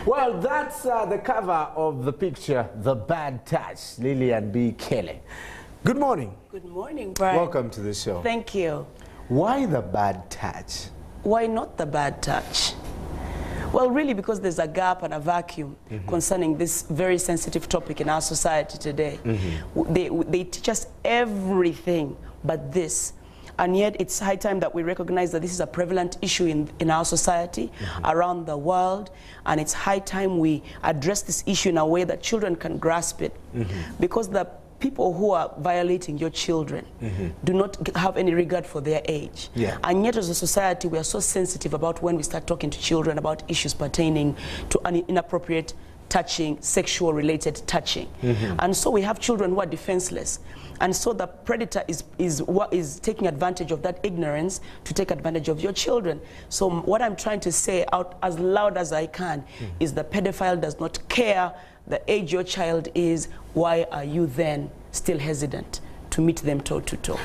Well, that's the cover of the picture, The Bad Touch, Lillian B. Kelle. Good morning. Good morning, Brian. Welcome to the show. Thank you. Why the bad touch? Why not the bad touch? Well, really because there's a gap and a vacuum concerning this very sensitive topic in our society today. They teach us everything but this. And yet it's high time that we recognize that this is a prevalent issue in our society, around the world, and it's high time we address this issue in a way that children can grasp it. Because the people who are violating your children do not have any regard for their age. And yet as a society we are so sensitive about when we start talking to children about issues pertaining to inappropriate touching, sexual related touching. And so we have children who are defenseless. And so the predator is taking advantage of that ignorance to take advantage of your children. So what I'm trying to say out as loud as I can is the pedophile does not care the age your child is. Why are you then still hesitant to meet them toe to toe?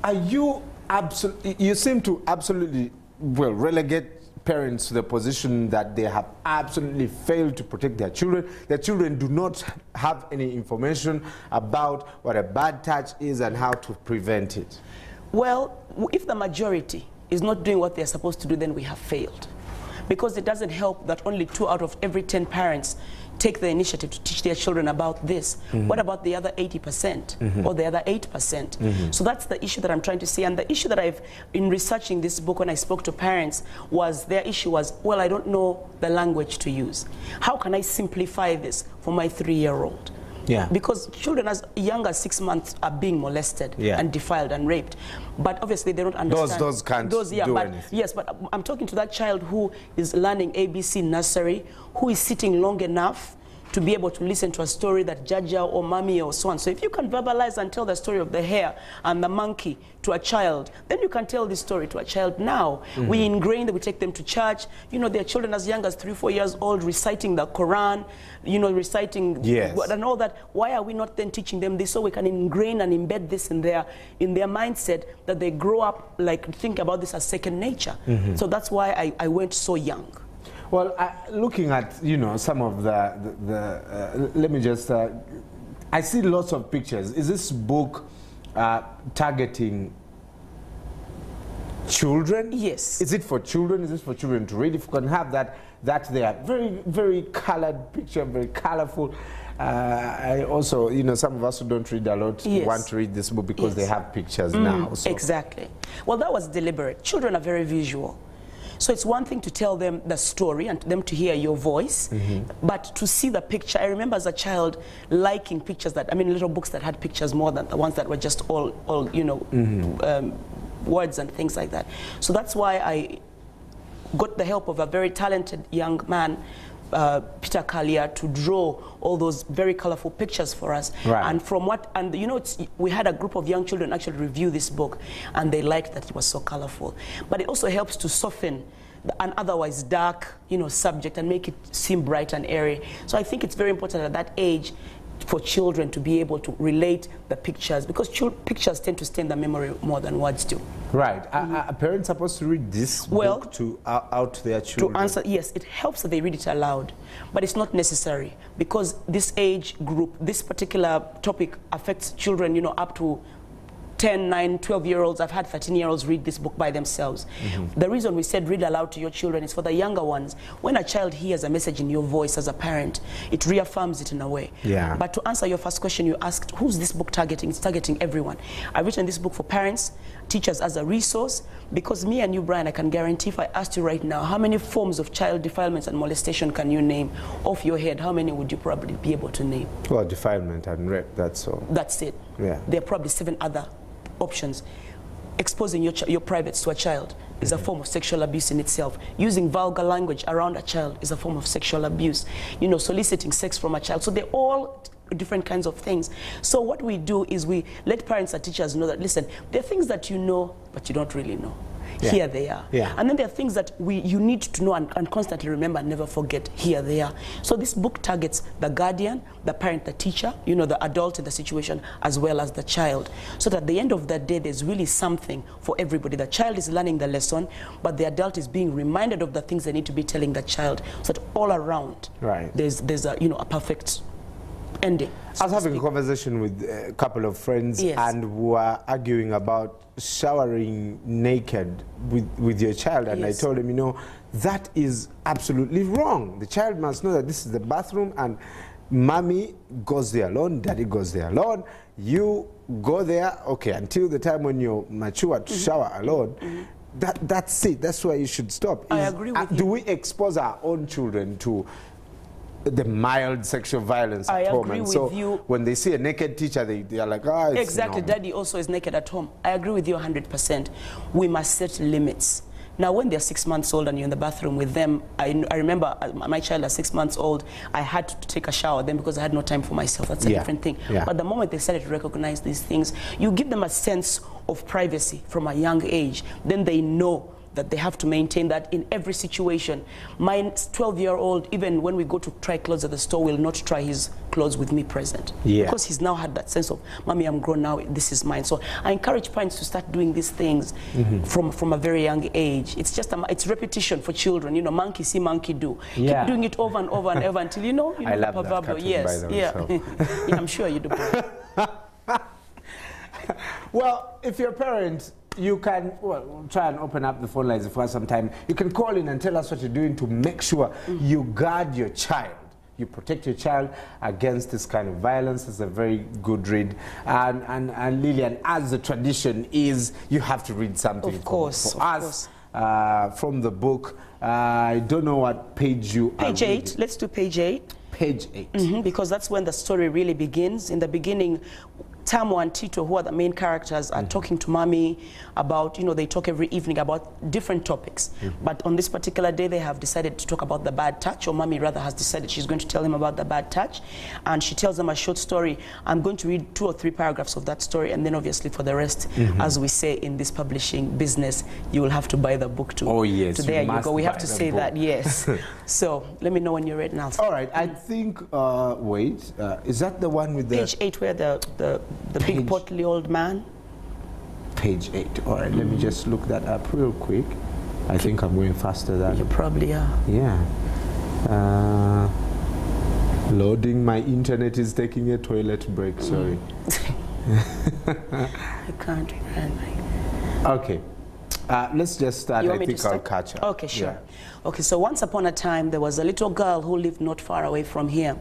Are you absolutely, you seem to absolutely, well, relegate parents to the position that they have absolutely failed to protect their children. Their children do not have any information about what a bad touch is and how to prevent it. Well, if the majority is not doing what they're supposed to do, then we have failed. Because it doesn't help that only 2 out of every 10 parents take the initiative to teach their children about this. What about the other 80% or the other 8%? So that's the issue that I'm trying to see. And the issue that in researching this book, when I spoke to parents, was their issue was, well, I don't know the language to use. How can I simplify this for my 3-year-old? Because children as young as 6 months are being molested and defiled and raped. But obviously they don't understand. Those can't do anything. Yes, but I'm talking to that child who is learning ABC nursery, who is sitting long enough to be able to listen to a story that Jaja or Mommy or so on. So if you can verbalize and tell the story of the hare and the monkey to a child, then you can tell this story to a child now. We ingrain that, we take them to church. You know, there are children as young as 3 or 4 years old reciting the Quran, you know, reciting and all that. Why are we not then teaching them this so we can ingrain and embed this in their mindset that they grow up like think about this as second nature? So that's why I went so young. Well, looking at, you know, some of the let me just, I see lots of pictures. Is this book targeting children? Yes. Is it for children? Is this for children to read? If you can have that there, very, very colored picture, very colorful. I also, you know, some of us who don't read a lot want to read this book because they have pictures now. So. Exactly. Well, that was deliberate. Children are very visual. So it's one thing to tell them the story and them to hear your voice, but to see the picture. I remember as a child liking pictures that, I mean, little books that had pictures more than the ones that were just all you know, words and things like that. So that's why I got the help of a very talented young man, Peter Kelle, to draw all those very colorful pictures for us. And from and you know, we had a group of young children actually review this book, and they liked that it was so colorful. But it also helps to soften an otherwise dark, you know, subject and make it seem bright and airy. So I think it's very important at that age for children to be able to relate the pictures, because pictures tend to stay in the memory more than words do. Right. Are parents supposed to read this book to out their children? To answer, yes, it helps that they read it aloud, but it's not necessary, because this age group, this particular topic affects children, you know, up to 10, 9, 12-year-olds. I've had 13-year-olds read this book by themselves. The reason we said read aloud to your children is for the younger ones. When a child hears a message in your voice as a parent, it reaffirms it in a way. But to answer your first question, you asked, who's this book targeting? It's targeting everyone. I've written this book for parents, teachers as a resource, because me and you, Brian, I can guarantee if I asked you right now, how many forms of child defilements and molestation can you name off your head? How many would you probably be able to name? Well, defilement and rape, that's all. That's it. There are probably 7 other options. Exposing your privates to a child is a form of sexual abuse in itself. Using vulgar language around a child is a form of sexual abuse. You know, soliciting sex from a child. So they're all different kinds of things. So what we do is we let parents and teachers know that, listen, there are things that you know, but you don't really know. Here they are. And then there are things that you need to know and constantly remember and never forget. Here they are. So this book targets the guardian, the parent, the teacher, you know, the adult in the situation, as well as the child. So that at the end of the day, there's really something for everybody. The child is learning the lesson, but the adult is being reminded of the things they need to be telling the child, so that all around there's a, you know, a perfect ending. I was having a conversation with a couple of friends, and we were arguing about showering naked with your child, and I told him, you know, that is absolutely wrong. The child must know that this is the bathroom, and mommy goes there alone, daddy goes there alone. You go there, okay, until the time when you're mature to shower alone. That's it. That's where you should stop. I agree with you. Do we expose our own children to the mild sexual violence at home? I agree with you. When they see a naked teacher, they are like, oh, it's exactly. normal. Daddy also is naked at home. I agree with you 100%. We must set limits. Now, when they're 6 months old and you're in the bathroom with them, I remember my child at 6 months old, I had to take a shower then because I had no time for myself. That's a different thing. But the moment they started to recognize these things, you give them a sense of privacy from a young age. Then they know that they have to maintain that in every situation. My 12-year-old, even when we go to try clothes at the store, will not try his clothes with me present. Because he's now had that sense of, mommy, I'm grown now, this is mine. So I encourage parents to start doing these things from a very young age. It's just, it's repetition for children. You know, monkey see, monkey do. Keep doing it over and over and over until you know I love Pablo. that cartoon, by the way, so. Yeah, I'm sure you do. Well, if you're a parent, you can, well, try and open up the phone lines for some time. You can call in and tell us what you're doing to make sure you guard your child. You protect your child against this kind of violence. It's a very good read. And Lillian, as the tradition is, you have to read something for us from the book. I don't know what page you are Page 8. reading. Let's do page 8. Page 8. Because that's when the story really begins. In the beginning, Tamo and Tito, who are the main characters, are talking to mommy about, you know, they talk every evening about different topics. But on this particular day, they have decided to talk about the bad touch, or mommy rather has decided she's going to tell him about the bad touch. And she tells them a short story. I'm going to read 2 or 3 paragraphs of that story, and then obviously for the rest, as we say in this publishing business, you will have to buy the book too. Oh yes, so there you go. We have to say book. that, yes. So let me know when you're ready now. All right, I think, wait, is that the one with the... Page 8 where the big portly old man? Page 8. All right, let me just look that up real quick. I think I'm going faster than... You probably are. Yeah. Loading. My internet is taking a toilet break, sorry. I can't remember. Okay. Let's just start. I think I'll catch up. Okay, sure. Okay, so once upon a time, there was a little girl who lived not far away from here.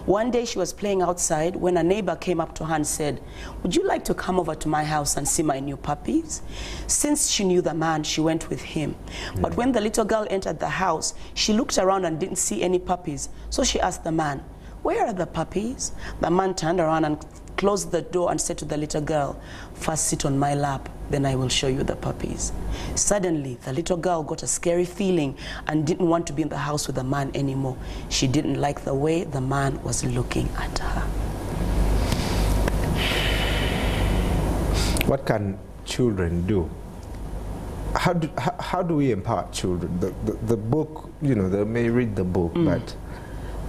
One day she was playing outside when a neighbor came up to her and said, would you like to come over to my house and see my new puppies? Since she knew the man, she went with him. But when the little girl entered the house, she looked around and didn't see any puppies. So she asked the man, where are the puppies? The man turned around and closed the door and said to the little girl, first sit on my lap, then I will show you the puppies. Suddenly, the little girl got a scary feeling and didn't want to be in the house with the man anymore. She didn't like the way the man was looking at her. What can children do? How do we empower children? The book, you know, they may read the book, but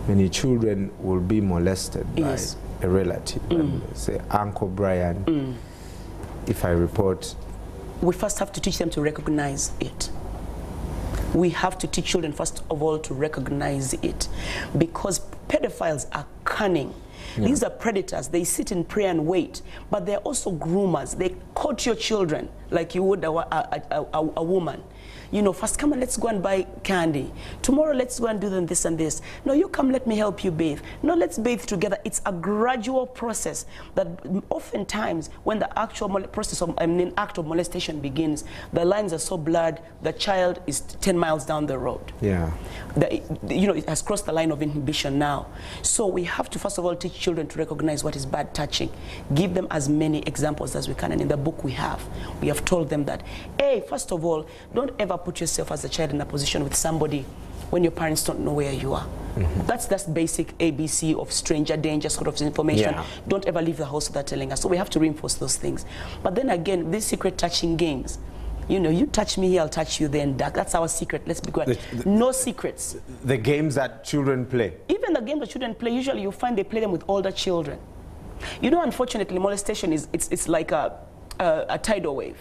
many children will be molested by a relative, say Uncle Brian. If I report, we first have to teach them to recognize it. We have to teach children first of all to recognize it, because pedophiles are cunning. These are predators. They sit in prey and wait, but they're also groomers. They court your children like you would a woman. You know, first come and let's go and buy candy. Tomorrow let's go and do this and this. No, you come, let me help you bathe. No, let's bathe together. It's a gradual process that oftentimes when the actual process of act of molestation begins, the lines are so blurred, the child is 10 miles down the road. Yeah. You know, it has crossed the line of inhibition now. So we have to first of all teach children to recognize what is bad touching. Give them as many examples as we can, and in the book we have told them that, hey, first of all, don't ever put yourself as a child in a position with somebody when your parents don't know where you are. That's basic ABC of stranger danger sort of information. Don't ever leave the house without telling us. So we have to reinforce those things. But then again, these secret touching games, You know, you touch me here, I'll touch you there, and that's our secret. Let's be quiet. No secrets. The games that children play. Even the games that children play, usually you find they play them with older children. You know, unfortunately, molestation it's like a tidal wave.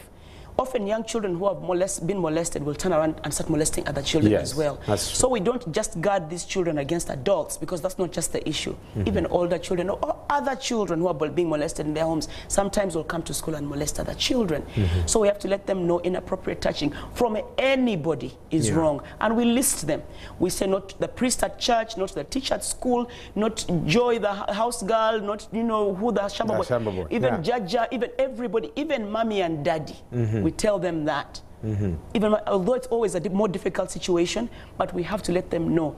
Often young children who have been molested will turn around and start molesting other children as well. So we don't just guard these children against adults, because that's not just the issue. Even older children or other children who are being molested in their homes sometimes will come to school and molest other children. So we have to let them know inappropriate touching from anybody is wrong. And we list them. We say not the priest at church, not the teacher at school, not Joy the house girl, not, you know, who the shambabo, even Jaja, even everybody, even mommy and daddy. We tell them that. Even although it's always a more difficult situation, but we have to let them know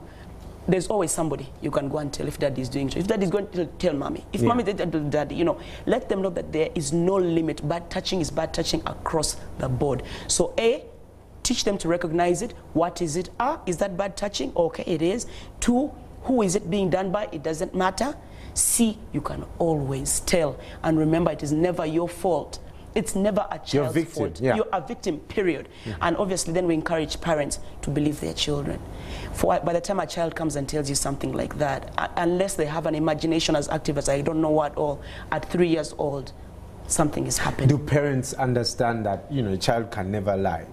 there's always somebody you can go and tell if daddy is doing so. If daddy is going to tell mommy, if mommy did tell daddy, you know, let them know that there is no limit. Bad touching is bad touching across the board. So A, teach them to recognize it. What is it? Is that bad touching? Okay, it is. 2, who is it being done by? It doesn't matter. C, you can always tell. And remember, it is never your fault. It's never a child's fault. You're a victim, period. And obviously then we encourage parents to believe their children. By the time a child comes and tells you something like that, unless they have an imagination as active as I don't know what all, at 3 years old, something is happening. Do parents understand that, you know, a child can never lie?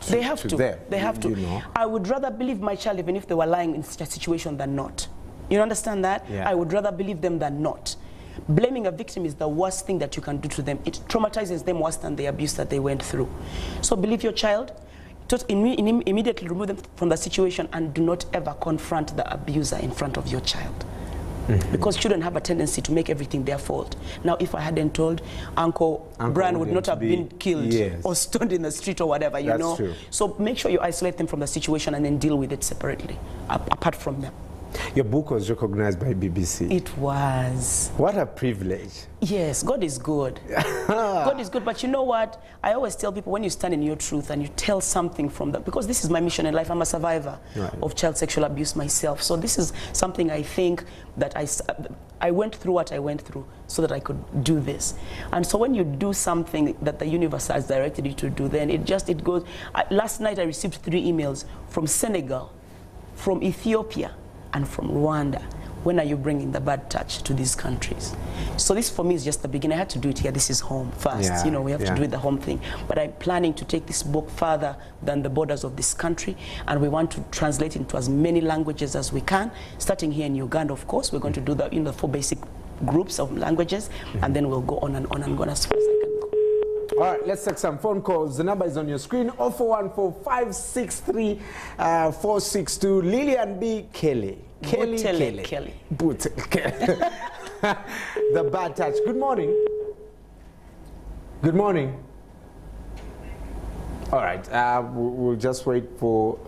They have to. They have to. You know? I would rather believe my child even if they were lying in such a situation than not. You understand that? I would rather believe them than not. Blaming a victim is the worst thing that you can do to them. It traumatizes them worse than the abuse that they went through. So believe your child, immediately remove them from the situation, and do not ever confront the abuser in front of your child. Because children have a tendency to make everything their fault. Now, if I hadn't told, Uncle Brian would not have been killed or stoned in the street or whatever, you know. True. So make sure you isolate them from the situation and then deal with it separately, apart from them. Your book was recognized by BBC. It was. What a privilege. Yes, God is good. God is good, but you know what? I always tell people, when you stand in your truth and you tell something from that, because this is my mission in life. I'm a survivor of child sexual abuse myself. So this is something I think that I went through what I went through so that I could do this. And so when you do something that the universe has directed you to do, then it goes. Last night I received 3 emails from Senegal, from Ethiopia, and from Rwanda. When are you bringing the bad touch to these countries? So this for me is just the beginning. I had to do it here. This is home first. You know, we have to do it the home thing. But I'm planning to take this book further than the borders of this country, and we want to translate into as many languages as we can. Starting here in Uganda, of course, we're going to do that in the 4 basic groups of languages, and then we'll go on and on and go as far as I can go. All right, let's take some phone calls. The number is on your screen, 0414-563-462. Lillian B, Kelle. Kelle. The bad touch. Good morning. Good morning. All right, we'll just wait for...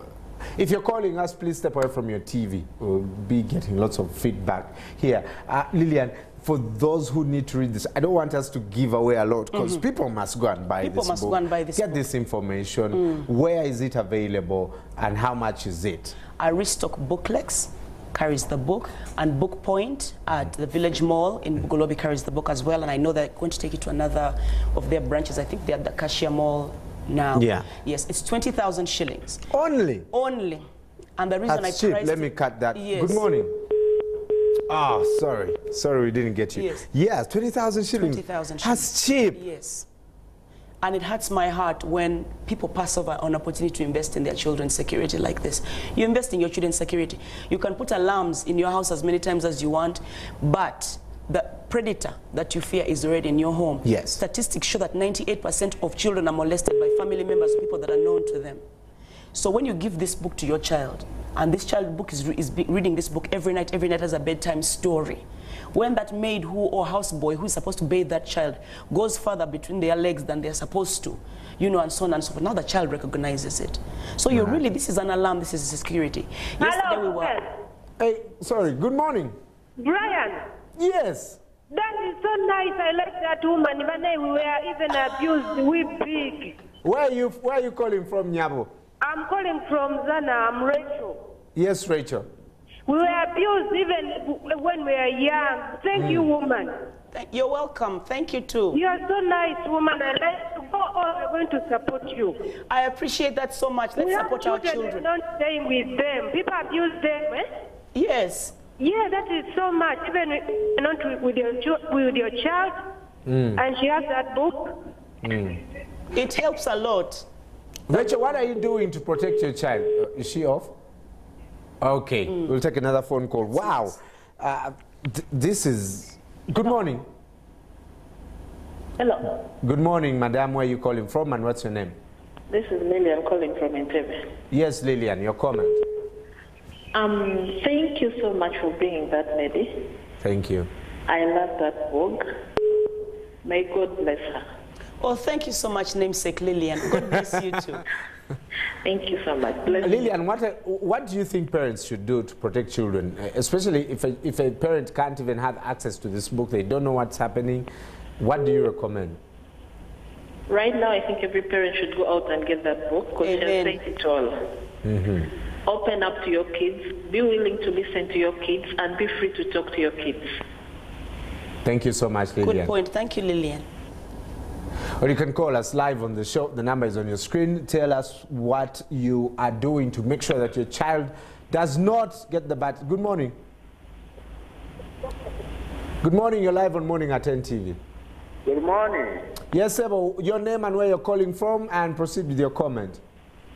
If you're calling us, please step away from your TV. We'll be getting lots of feedback here. Lillian, for those who need to read this, I don't want us to give away a lot, because people must go and buy this book. People must go and buy this book. Get this information. Where is it available, and how much is it? I restock Booklex carries the book, and Book Point at the Village Mall in Bugolobi carries the book as well, and I know they're going to take it to another of their branches. I think they're at the Cashier Mall now. Yes, it's 20,000 shillings. Only? Only. And the reason That's cheap. Let me cut that. Good morning. Oh, sorry. Sorry we didn't get you. Yes, 20,000 shillings. 20,000 shillings. That's cheap. Yes. And it hurts my heart when people pass over an opportunity to invest in their children's security like this. You invest in your children's security. You can put alarms in your house as many times as you want, but the predator that you fear is already in your home. Yes. Statistics show that 98% of children are molested by family members, people that are known to them. So when you give this book to your child, and this child is reading this book every night as a bedtime story, when that maid or houseboy who is supposed to bathe that child goes further between their legs than they're supposed to, you know, and so on and so forth, now the child recognizes it. So you're really, this is an alarm, this is security. Yesterday we were... Hey, sorry, good morning. Brian. Yes. That is so nice. I like that woman. When we were even abused, we big. Where are you calling from, Nyabo? I'm calling from Zana. I'm Rachel. Yes, Rachel. We were abused even when we were young. Thank you, woman. You're welcome. Thank you, too. You are so nice, woman. I like to are going to support you. I appreciate that so much. Let's support our children. Not staying with them. People abuse them. Eh? Yes. Yeah, that is so much. Even not with your child, and she has that book. It helps a lot. Rachel, what are you doing to protect your child? Is she off? Okay, we'll take another phone call. Wow, this is... Good morning. Hello. Good morning, madam. Where are you calling from and what's your name? This is Lillian calling from Entebbe. Yes, Lillian, your comment. Thank you so much for bringing that lady. Thank you. I love that book. May God bless her. Oh, thank you so much, namesake Lillian. God bless you too. Thank you so much. Bless Lillian, what do you think parents should do to protect children, especially if a parent can't even have access to this book, they don't know what's happening? What do you recommend? Right now, I think every parent should go out and get that book because she has said it all. Open up to your kids, be willing to listen to your kids, and be free to talk to your kids. Thank you so much, Lillian. Good point. Thank you, Lillian. Or you can call us live on the show. The number is on your screen. Tell us what you are doing to make sure that your child does not get the bad. Good morning. Good morning. You're live on Morning at 10 TV. Good morning. Yes, Sebo. Your name and where you're calling from, and proceed with your comment.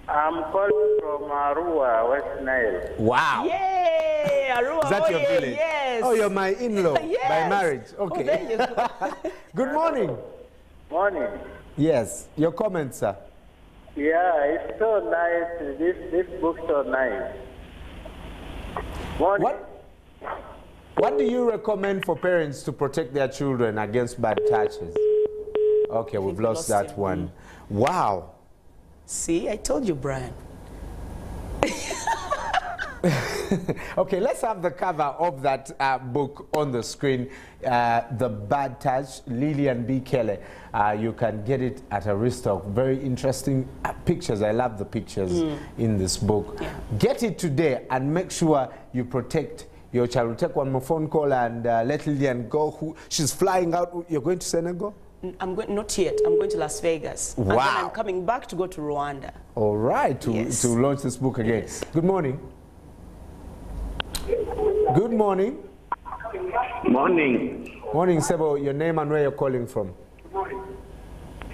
I'm calling from Arua, West Nile. Wow. Yay! Arua, Is that your village? Yes. Oh, you're my in-law Yes. by marriage. Okay. Oh, there you go. Good morning. Morning. Yes. Your comment, sir. Yeah, it's so nice. This book's so nice. Morning. What do you recommend for parents to protect their children against bad touches? Okay, we've lost that one. Wow. See, I told you, Brian. Okay, let's have the cover of that book on the screen. The Bad Touch, Lillian B. Kelle. You can get it at a restock. Very interesting pictures. I love the pictures in this book. Yeah. Get it today and make sure you protect your child. We'll take one more phone call and let Lillian go. She's flying out. You're going to Senegal? Not yet. I'm going to Las Vegas. Wow. And then I'm coming back to go to Rwanda. All right, to launch this book again. Yes. Good morning. Good morning. Morning. Morning, Sebo. Your name and where you're calling from?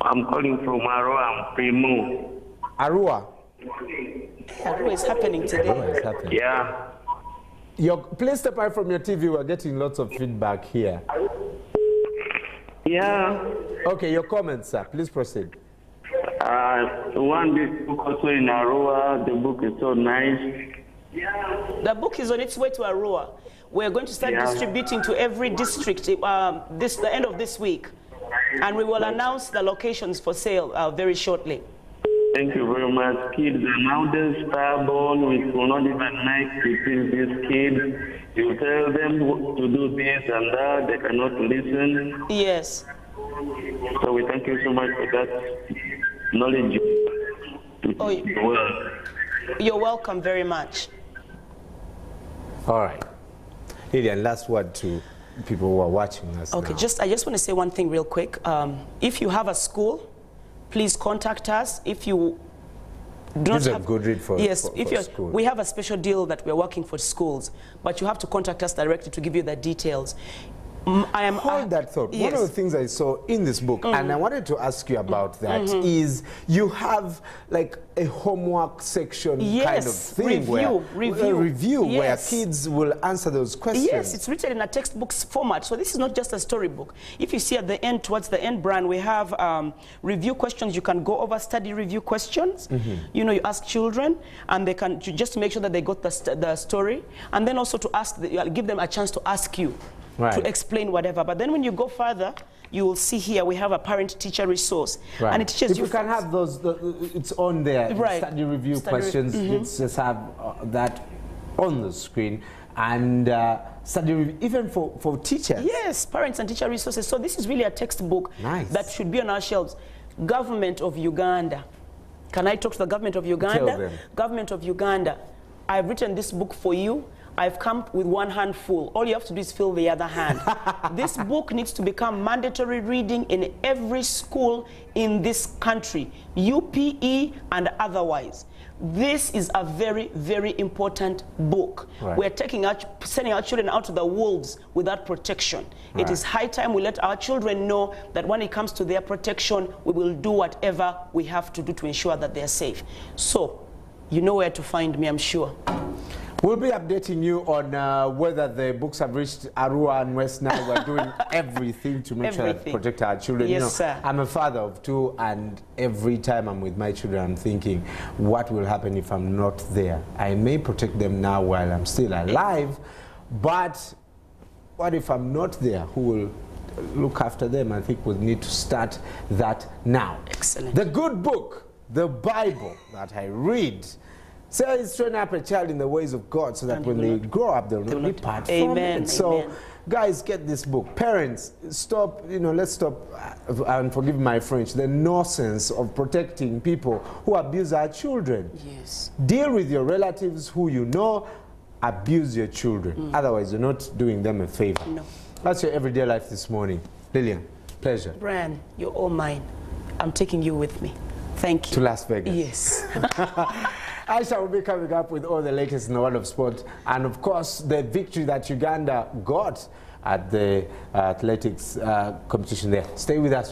I'm calling from Arua, Primu. Arua. Arua is happening today. Arua is happening. Yeah. Please step away from your TV. We're getting lots of feedback here. Yeah. Okay, your comments, sir. Please proceed. One big book also in Arua. The book is so nice. The book is on its way to Arua. We're going to start distributing to every district the end of this week. And we will announce the locations for sale very shortly. Thank you very much. Kids are nowadays stubborn. We will not even like to teach these kids. You tell them to do this and that. They cannot listen. Yes. So we thank you so much for that knowledge. You're welcome very much. All right. Lillian, last word to people who are watching us. Okay, now. I just want to say one thing real quick. If you have a school, please contact us. If you do not have a good read for school. We have a special deal that we're working for schools, but you have to contact us directly to give you the details. Hold that thought. Yes. One of the things I saw in this book, and I wanted to ask you about that, is you have like a homework section kind of thing, review where kids will answer those questions. Yes, it's written in a textbook format, so this is not just a storybook. If you see at the end, towards the end, Brian, we have review questions. You can go over study review questions. You know, you ask children, and they can just make sure that they got the story, and then also to ask, give them a chance to ask you. Right. To explain whatever. But then when you go further, you will see here we have a parent-teacher resource. Right. And it teaches you... If you can have those, it's on there, right. Study review questions, let's just have that on the screen. And study review, even for teachers. Yes, parents and teacher resources. So this is really a textbook that should be on our shelves. Government of Uganda. Can I talk to the government of Uganda? Tell them. Government of Uganda, I've written this book for you. I've come with one hand full. All you have to do is fill the other hand. This book needs to become mandatory reading in every school in this country, UPE and otherwise. This is a very, very important book. Right. We're sending our children out to the wolves without protection. Right. It is high time we let our children know that when it comes to their protection, we will do whatever we have to do to ensure that they're safe. So, you know where to find me, I'm sure. We'll be updating you on whether the books have reached Arua and West Nile. We're doing everything to make sure that we protect our children. Yes, you know, sir. I'm a father of 2, and every time I'm with my children, I'm thinking, what will happen if I'm not there? I may protect them now while I'm still alive, but what if I'm not there? Who will look after them? I think we'll need to start that now. Excellent. The good book, the Bible that I read, says train up a child in the ways of God so that when they grow up, they'll not depart from it. So, guys, get this book. Parents, stop, you know, let's stop, and forgive my French, the nonsense of protecting people who abuse our children. Yes. Deal with your relatives who you know abuse your children. Otherwise, you're not doing them a favor. No. That's your everyday life this morning. Lillian, pleasure. Brian, you're all mine. I'm taking you with me. Thank you. To Las Vegas. Yes. Aisha will be coming up with all the latest in the world of sport, and of course the victory that Uganda got at the athletics competition there. Stay with us.